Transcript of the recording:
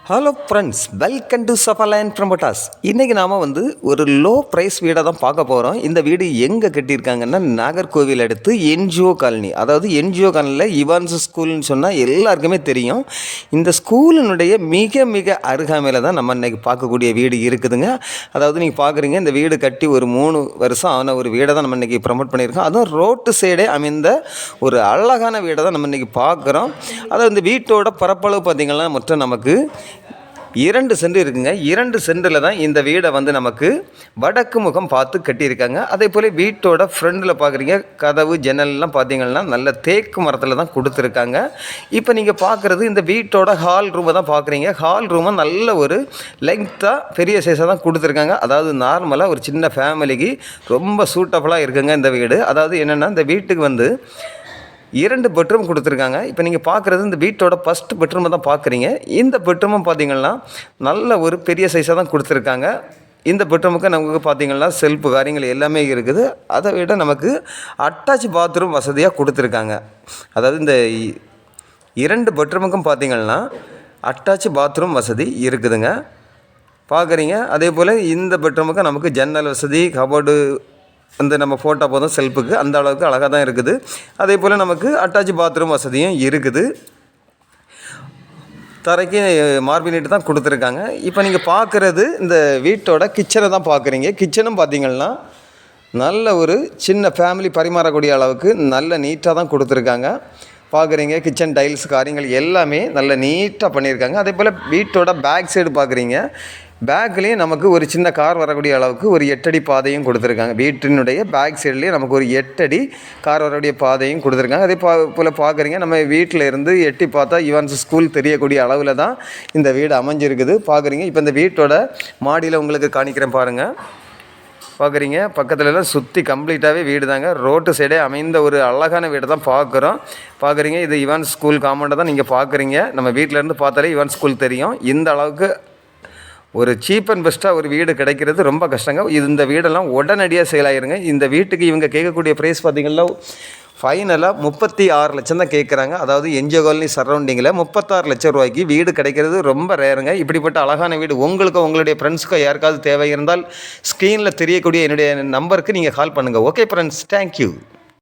Hello friends, welcome to Safaline Promoters. இன்றைக்கி நாம் ஒரு லோ ப்ரைஸ் வீடை தான் பார்க்க போகிறோம். இந்த வீடு எங்கே கட்டியிருக்காங்கன்னா நாகர்கோவில் அடுத்து என்ஜிஓ காலனி. அதாவது என்ஜிஓ காலனியில் இவான்ஸ் ஸ்கூல்னு சொன்னால் எல்லாருக்குமே தெரியும். இந்த ஸ்கூலினுடைய மிக மிக அருகாமையில் தான் நம்ம இன்றைக்கி பார்க்கக்கூடிய வீடு இருக்குதுங்க. அதாவது நீங்கள் பார்க்குறீங்க, இந்த வீடு கட்டி ஒரு 3 வருஷம் ஆன ஒரு வீடை தான் நம்ம இன்றைக்கி ப்ரமோட் பண்ணியிருக்கோம். அதுவும் ரோட்டு சைடே அமைந்த ஒரு அழகான வீடை தான் நம்ம இன்றைக்கி பார்க்குறோம். அதாவது இந்த வீட்டோட பரப்பளவு பார்த்திங்கன்னா மொத்தம் நமக்கு 2 சென்ட் இருக்குங்க. 2 சென்டில் தான் இந்த வீடை நமக்கு வடக்கு முகம் பார்த்து கட்டியிருக்காங்க. அதே போல் வீட்டோட ஃப்ரண்டில் பார்க்குறீங்க, கதவு ஜன்னல்லாம் பார்த்திங்கன்னா நல்ல தேக்கு மரத்தில் தான் கொடுத்துருக்காங்க. இப்போ நீங்கள் பார்க்குறது இந்த வீட்டோட ஹால் ரூமை தான் பார்க்குறீங்க. ஹால் ரூமை நல்ல ஒரு லெங்க்த்தாக பெரிய சைஸாக தான் கொடுத்துருக்காங்க. அதாவது நார்மலாக ஒரு சின்ன ஃபேமிலிக்கு ரொம்ப சூட்டபுளாக இருக்குங்க இந்த வீடு. அதாவது என்னென்னா, இந்த வீட்டுக்கு 2 பெட்ரூம் கொடுத்துருக்காங்க. இப்போ நீங்கள் பார்க்குறது இந்த வீட்டோட ஃபஸ்ட் பெட்ரூமை தான் பார்க்குறீங்க. இந்த பெட்ரூமும் பார்த்திங்கன்னா நல்ல ஒரு பெரிய சைஸாக தான் கொடுத்துருக்காங்க. இந்த பெட்ரூமுக்கு நமக்கு பார்த்திங்கன்னா செல்ஃபு காரியங்கள் எல்லாமே இருக்குது. அதை விட நமக்கு அட்டாச் பாத்ரூம் வசதியாக கொடுத்துருக்காங்க. அதாவது இந்த 2 பெட்ரூமுக்கும் பார்த்திங்கன்னா அட்டாச் பாத்ரூம் வசதி இருக்குதுங்க, பார்க்குறீங்க. அதே போல் இந்த பெட்ரூமுக்கு நமக்கு ஜன்னல் வசதி, கபோர்டு நம்ம ஃபோட்டோ போதும் செல்ஃபுக்கு, அந்த அளவுக்கு அழகாக தான் இருக்குது. அதே போல் நமக்கு அட்டாச் பாத்ரூம் வசதியும் இருக்குது. தரைக்கு மார்பினேட் தான் கொடுத்துருக்காங்க. இப்போ நீங்கள் பார்க்குறது இந்த வீட்டோட கிச்சனை தான் பார்க்குறீங்க. கிச்சனும் பார்த்திங்கன்னா நல்ல ஒரு சின்ன ஃபேமிலி பரிமாறக்கூடிய அளவுக்கு நல்ல நீட்டாக தான் கொடுத்துருக்காங்க, பார்க்குறீங்க. கிச்சன் டைல்ஸ் காரியங்கள் எல்லாமே நல்ல நீட்டாக பண்ணியிருக்காங்க. அதே போல் வீட்டோட பேக் சைடு பார்க்குறீங்க, பேக்லேயும் நமக்கு ஒரு சின்ன கார் வரக்கூடிய அளவுக்கு ஒரு 8 அடி பாதையும் கொடுத்துருக்காங்க. வீட்டினுடைய பேக் சைட்லேயே நமக்கு ஒரு 8 அடி கார் வரக்கூடிய பாதையும் கொடுத்துருக்காங்க. அதே போல் பார்க்குறீங்க, நம்ம வீட்டில் இருந்து எட்டி பார்த்தா இவான்ஸ் ஸ்கூல் தெரியக்கூடிய அளவில் தான் இந்த வீடு அமைஞ்சிருக்குது, பார்க்குறீங்க. இப்போ இந்த வீட்டோட மாடியில் உங்களுக்கு காணிக்கிறேன் பாருங்கள், பார்க்குறீங்க. பக்கத்துலலாம் சுற்றி கம்ப்ளீட்டாகவே வீடு தாங்க. ரோட்டு சைடே அமைந்த ஒரு அழகான வீடை தான் பார்க்குறோம், பார்க்குறீங்க. இது இவான்ஸ் ஸ்கூல் காம்பவுண்டை தான் நீங்கள் பார்க்குறீங்க. நம்ம வீட்டிலேருந்து பார்த்தாலே இவான்ஸ் ஸ்கூல் தெரியும். இந்த அளவுக்கு ஒரு சீப் அண்ட் பெஸ்ட்டாக ஒரு வீடு கிடைக்கிறது ரொம்ப கஷ்டங்க. இந்த வீடெல்லாம் உடனடியாக சேல் ஆகிருங்க. இந்த வீட்டுக்கு இவங்க கேட்கக்கூடிய ப்ரைஸ் பார்த்திங்கன்னா ஃபைனலாக 36 லட்சம் தான் கேட்குறாங்க. அதாவது என்ஜிஓ காலனி சரௌண்டிங்கில் 36 லட்சம் ரூபாய்க்கு வீடு கிடைக்கிறது ரொம்ப ரேருங்க. இப்படிப்பட்ட அழகான வீடு உங்களுக்கோ உங்களுடைய ஃப்ரெண்ட்ஸுக்கோ யாருக்காவது தேவை இருந்தால் ஸ்க்ரீனில் தெரியக்கூடிய என்னுடைய நம்பருக்கு நீங்கள் கால் பண்ணுங்கள். Okay friends, thank you.